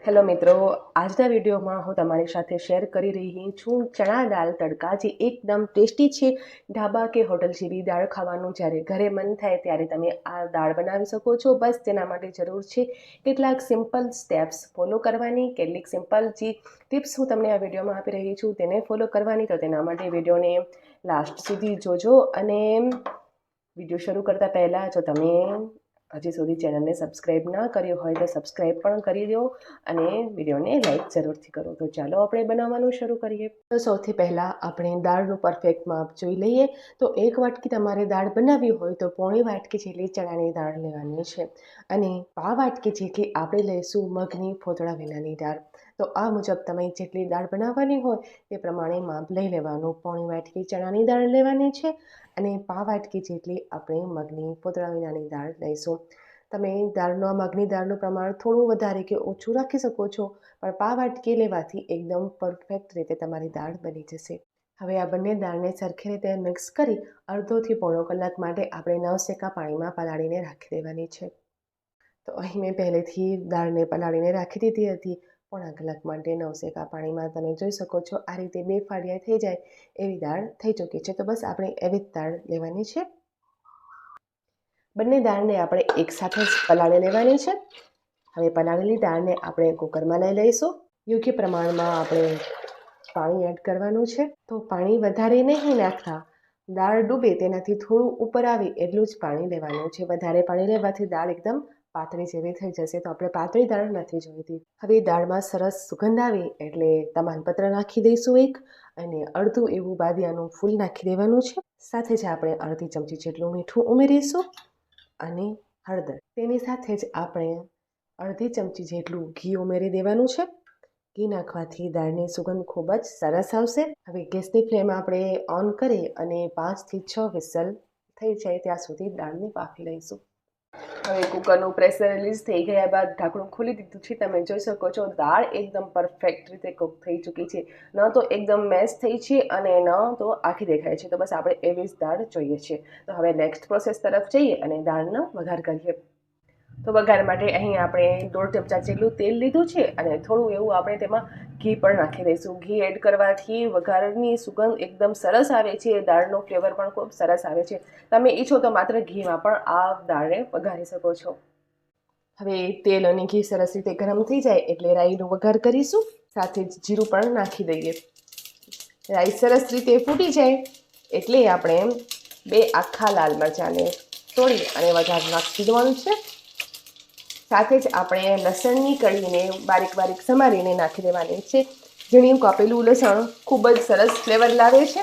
Hello મિત્રો, આજના વિડીયોમાં હું તમારી સાથે શેર કરી રહી છું ચણા દાળ તડકા, જે એકદમ ટેસ્ટી છે। ઢાબા કે હોટલ જેવી દાળ ખાવાનું જ્યારે ઘરે મન થાય ત્યારે તમે આ દાળ બનાવી શકો છો। બસ તેના માટે જરૂર છે કેટલાક સિમ્પલ સ્ટેપ્સ ફોલો કરવાની, કેટલીક સિમ્પલ જે ટિપ્સ હું તમને આ વિડીયોમાં આપી રહી છું તેને ફોલો કરવાની। તો તેના માટે વિડીયોને લાસ્ટ સુધી જોજો। અને વિડીયો શરૂ કરતાં પહેલાં જો તમે હજી સુધી ચેનલને સબસ્ક્રાઈબ ના કર્યું હોય તો સબસ્ક્રાઈબ પણ કરી દો અને વિડીયોને લાઈક જરૂરથી કરો। તો ચાલો આપણે બનાવવાનું શરૂ કરીએ। તો સૌથી પહેલાં આપણે દાળનું પરફેક્ટ માપ જોઈ લઈએ। તો 1 વાટકી તમારે દાળ બનાવવી હોય તો પોણી વાટકી જેટલી ચણાની દાળ લેવાની છે અને પા વાટકી જેટલી આપણે લઈશું મગની ફોતળા વિનાની દાળ। તો આ મુજબ તમે જેટલી દાળ બનાવવાની હોય તે પ્રમાણે માપ લઈ લેવાનું। પોણી વાટકી ચણાની દાળ લેવાની છે અને પા વાટકી જેટલી આપણે મગની ફોતળા વિનાની દાળ લઈશું। તમે મગની દાળનું પ્રમાણ થોડું વધારે કે ઓછું રાખી શકો છો, પણ પા વાટકી લેવાથી એકદમ પરફેક્ટ રીતે તમારી દાળ બની જશે। હવે આ બંને દાળને સરખી રીતે મિક્સ કરી અડધોથી પોણો કલાક માટે આપણે નવસેકા પાણીમાં પલાળીને રાખી દેવાની છે। તો અહીં મેં પહેલેથી દાળને પલાળીને રાખી દીધી હતી પોણા કલાક માટે નવસેકા પાણીમાં। તમે જોઈ શકો છો આ રીતે 2 ફાડિયા થઈ જાય એવી દાળ થઈ ચૂકી છે। તો બસ આપણે એવી જ દાળ લેવાની છે। બંને દાળને આપણે એકસાથે જ પલાળી લેવાની છે। હવે પલાળેલી દાળને આપણે કુકરમાં લઈ લઈશું। યોગ્ય પ્રમાણમાં આપણે પાણી એડ કરવાનું છે। તો પાણી વધારે નહીં નાખતા, દાળ ડૂબે તેનાથી થોડું ઉપર આવે એટલું જ પાણી લેવાનું છે। વધારે પાણી લેવાથી દાળ એકદમ પાતળી જેવી થઈ જશે, તો આપણે પાતળી દાળ નથી જોઈતી। હવે દાળમાં સરસ સુગંધ આવે એટલે તમાલપત્ર નાખી દઈશું 1 અને અડધું એવું બાદિયાનું ફૂલ નાખી દેવાનું છે। સાથે જ આપણે અડધી ચમચી જેટલું મીઠું ઉમેરીશું અને હળદર। તેની સાથે જ આપણે અડધી ચમચી જેટલું ઘી ઉમેરી દેવાનું છે। ઘી નાખવાથી દાળની સુગંધ ખૂબ જ સરસ આવશે। હવે ગેસની ફ્લેમ આપણે ઓન કરી અને 5 થી 6 વિસલ થઈ જાય ત્યાં સુધી દાળને બાફી લઈશું। હવે કુકરનું પ્રેશર રિલીઝ થઈ ગયા બાદ ઢાંકણું ખોલી દીધું છે। તમે જોઈ શકો છો દાળ એકદમ પરફેક્ટ રીતે કૂક થઈ ચૂકી છે। ન તો એકદમ મેશ થઈ છે અને ન તો આખી દેખાય છે। તો બસ આપણે એવી જ દાળ જોઈએ છે। તો હવે નેક્સ્ટ પ્રોસેસ તરફ જઈએ અને દાળનો વઘાર કરીએ। તો વઘાર માટે અહીં આપણે 1.5 ચમચા જેટલું તેલ લીધું છે અને થોડું એવું આપણે તેમાં ઘી પણ નાખી દઈશું। ઘી એડ કરવાથી વઘારની સુગંધ એકદમ સરસ આવે છે, દાળનો ફ્લેવર પણ ખૂબ સરસ આવે છે। તમે ઈચ્છો તો માત્ર ઘીમાં પણ આ દાળને વઘારી શકો છો। હવે તેલ અને ઘી સરસ રીતે ગરમ થઈ જાય એટલે રાઈનો વઘાર કરીશું। સાથે જ જીરું પણ નાખી દઈએ। રાઈ સરસ રીતે ફૂટી જાય એટલે આપણે 2 આખા લાલ મરચાંને તોડી અને વઘાર નાખી દેવાનું છે। સાથે જ આપણે લસણની કળીને બારીક બારીક સમારીને નાખી દેવાની છે। ઝીણું કાપેલું લસણ ખૂબ જ સરસ ફ્લેવર લાવે છે।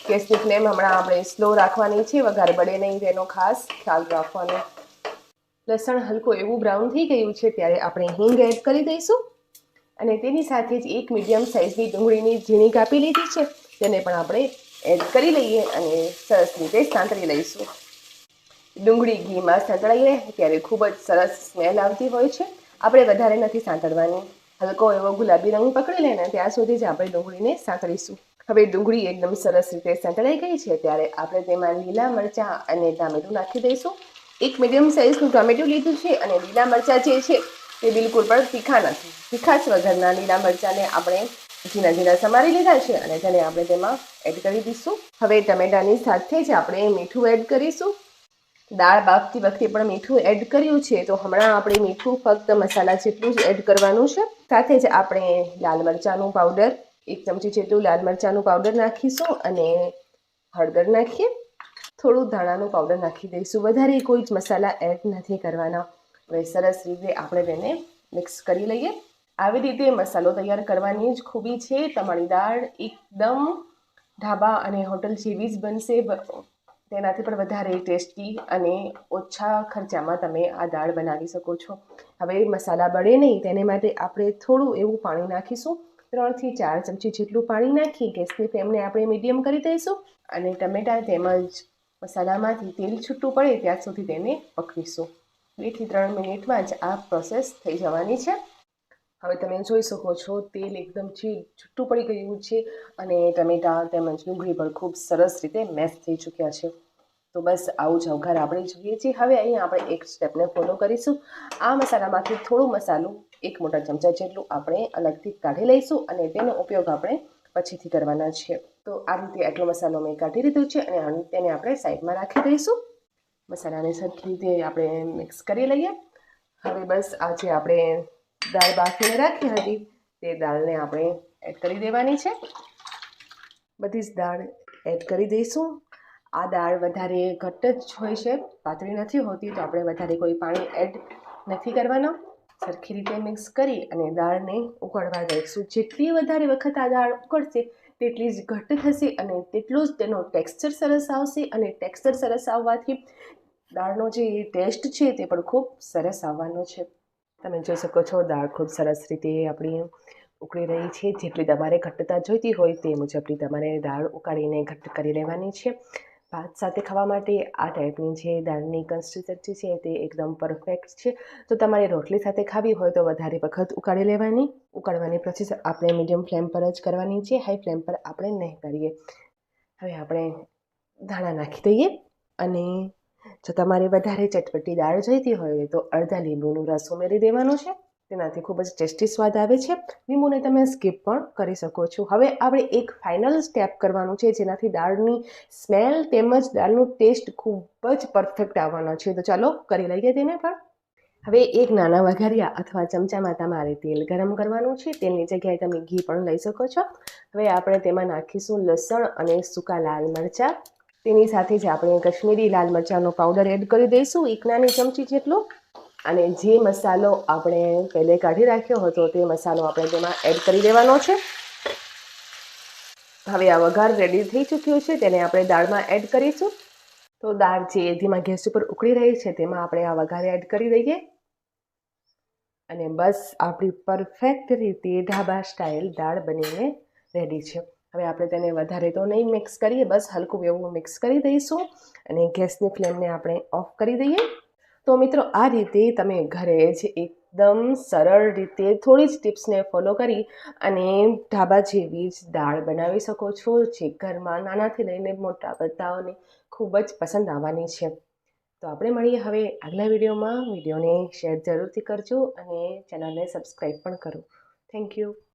ગેસની ફ્લેમ હમણાં આપણે સ્લો રાખવાની છે, વઘાર બળે નહીં તેનો ખાસ ખ્યાલ રાખવાનો। લસણ હલકું એવું બ્રાઉન થઈ ગયું છે ત્યારે આપણે હિંગ એડ કરી દઈશું અને તેની સાથે જ 1 મીડિયમ સાઇઝની ડુંગળીની ઝીણી કાપી લીધી છે તેને પણ આપણે એડ કરી લઈએ અને સરસ રીતે સાંતળી લઈશું। ડુંગળી ઘીમાં સાંતળાઈ રહે ત્યારે ખૂબ જ સરસ સ્મેલ આવતી હોય છે। આપણે વધારે નથી સાંતળવાની, હલકો એવો ગુલાબી રંગ પકડી લે ને ત્યાં સુધી જ આપણે ડુંગળીને સાંતળીશું। હવે ડુંગળી એકદમ સરસ રીતે સાંતળાઈ ગઈ છે ત્યારે આપણે તેમાં લીલા મરચાં અને ટામેટું નાખી દઈશું। 1 મીડિયમ સાઇઝનું ટામેટું લીધું છે અને લીલા મરચાં જે છે તે બિલકુલ પણ તીખા નથી। તીખાશ વગરના લીલા મરચાંને આપણે ઝીણા ઝીણા સમારી લીધા છે અને તેને આપણે તેમાં એડ કરી દઈશું। હવે ટમેટાની સાથે જ આપણે મીઠું એડ કરીશું। દાળ બાફતી વખતે પણ મીઠું એડ કર્યું છે તો હમણાં આપણે મીઠું ફક્ત મસાલા જેટલું જ એડ કરવાનું છે। સાથે જ આપણે લાલ મરચાંનું પાવડર 1 ચમચી જેટલું લાલ મરચાંનું પાવડર નાખીશું અને હળદર નાખીએ। થોડું ધાણાનું પાવડર નાખી દઈશું। વધારે કોઈ જ મસાલા એડ નથી કરવાના। હવે સરસ રીતે આપણે તેને મિક્સ કરી લઈએ। આવી રીતે મસાલો તૈયાર કરવાની જ ખૂબી છે। તમારી દાળ એકદમ ઢાબા અને હોટલ જેવી જ બનશે, તેનાથી પણ વધારે ટેસ્ટી અને ઓછા ખર્ચામાં તમે આ દાળ બનાવી શકો છો। હવે મસાલા બળે નહીં તેને માટે આપણે થોડું એવું પાણી નાખીશું। 3 થી 4 ચમચી જેટલું પાણી નાખી ગેસની ફ્લેમને આપણે મીડિયમ કરી દઈશું અને ટમેટાં તેમજ મસાલામાંથી તેલ છૂટું પડે ત્યાં સુધી તેને પકવીશું। 2 થી 3 મિનિટમાં જ આ પ્રોસેસ થઈ જવાની છે। હવે તમે જોઈ શકો છો તેલ એકદમ છૂટું પડી ગયું છે અને ટમેટાં તેમજ ડુંગળી પણ ખૂબ સરસ રીતે મેશ થઈ ચૂક્યા છે। તો બસ આવું જ વઘાર આપણે જોઈએ છીએ। હવે અહીં આપણે એક સ્ટેપને ફોલો કરીશું। આ મસાલામાંથી થોડું મસાલું 1 મોટા ચમચા જેટલું આપણે અલગથી કાઢી લઈશું અને તેનો ઉપયોગ આપણે પછીથી કરવાના છે. તો આ રીતે આટલો મસાલો મેં કાઢી લીધો છે અને તેને આપણે સાઈડમાં રાખી દઈશું. મસાલાને સરખી રીતે આપણે મિક્સ કરી લઈએ. હવે બસ આ જે આપણે દાળ બાફીને રાખી હતી તે દાળને આપણે એડ કરી દેવાની છે. બધી જ દાળ એડ કરી દઈશું. આ દાળ વધારે ઘટ્ટ જ હોય છે, પાતળી નથી હોતી, તો આપણે વધારે કોઈ પાણી એડ નથી કરવાના. સરખી રીતે મિક્સ કરી અને દાળને ઉકળવા દઈશું. જેટલી વધારે વખત આ દાળ ઉકળશે તેટલી જ ઘટ્ટ થશે અને તેટલું જ તેનો ટેક્સચર સરસ આવશે. અને ટેક્સચર સરસ આવવાથી દાળનો જે ટેસ્ટ છે તે પણ ખૂબ સરસ આવવાનો છે. તમે જોઈ શકો છો દાળ ખૂબ સરસ રીતે આપણી ઉકળી રહી છે. જેટલી તમારે ઘટ્ટતા જોઈતી હોય તે મુજબની તમારે દાળ ઉકાળીને ઘટ્ટ કરી લેવાની છે. ભાત સાથે ખાવા માટે આ ટાઈપની જે દાળની કન્સિસ્ટન્સી છે તે એકદમ પરફેક્ટ છે. તો તમારે રોટલી સાથે ખાવી હોય તો વધારે વખત ઉકાળી લેવાની. ઉકાળવાની પ્રોસેસ આપણે મીડિયમ ફ્લેમ પર જ કરવાની છે, હાઈ ફ્લેમ પર આપણે નહીં કરીએ. હવે આપણે ધાણા નાખી દઈએ અને જો તમારે વધારે ચટપટી દાળ જોઈતી હોય તો અડધા લીંબુનો રસ ઉમેરી દેવાનો છે. તેનાથી ખૂબ જ ટેસ્ટી સ્વાદ આવે છે. લીંબુને તમે સ્કીપ પણ કરી શકો છો. હવે આપણે એક ફાઇનલ સ્ટેપ કરવાનું છે જેનાથી દાળની સ્મેલ તેમજ દાળનો ટેસ્ટ ખૂબ જ પરફેક્ટ આવવાનો છે. તો ચાલો કરી લઈએ તેને પણ. હવે એક નાના વઘારિયા અથવા ચમચામાં તમારે તેલ ગરમ કરવાનું છે. તેલની જગ્યાએ તમે ઘી પણ લઈ શકો છો. હવે આપણે તેમાં નાખીશું લસણ અને સૂકા લાલ મરચાં. તેની સાથે જ આપણે કશ્મીરી લાલ મરચાંનો પાવડર એડ કરી દઈશું, 1 નાની ચમચી જેટલો. અને જે મસાલો આપણે પહેલે કાઢી રાખ્યો હતો તે મસાલો આપણે તેમાં એડ કરી દેવાનો છે. હવે આ વઘાર રેડી થઈ ચૂક્યો છે, તેને આપણે દાળમાં એડ કરીશું. તો દાળ જે ધીમા ગેસ ઉપર ઉકળી રહી છે તેમાં આપણે આ વઘાર એડ કરી દઈએ. અને બસ આપણી પરફેક્ટ રીતે ઢાબા સ્ટાઇલ દાળ બનીને રેડી છે. હવે આપણે તેને વધારે તો નહીં મિક્સ કરીએ, બસ હલકું એવું મિક્સ કરી દઈશું અને ગેસની ફ્લેમને આપણે ઓફ કરી દઈએ. તો મિત્રો આ રીતે તમે ઘરે જ એકદમ સરળ રીતે થોડી જ ટિપ્સને ફોલો કરી અને ઢાબા જેવી જ દાળ બનાવી શકો છો, જે ઘરમાં નાનાથી લઈને મોટા બધાઓને ખૂબ જ પસંદ આવવાની છે. તો આપણે મળીએ હવે આગલા વિડીયોમાં. વિડીયોને શેર જરૂરથી કરજો અને ચેનલને સબસ્ક્રાઈબ પણ કરો. Thank you.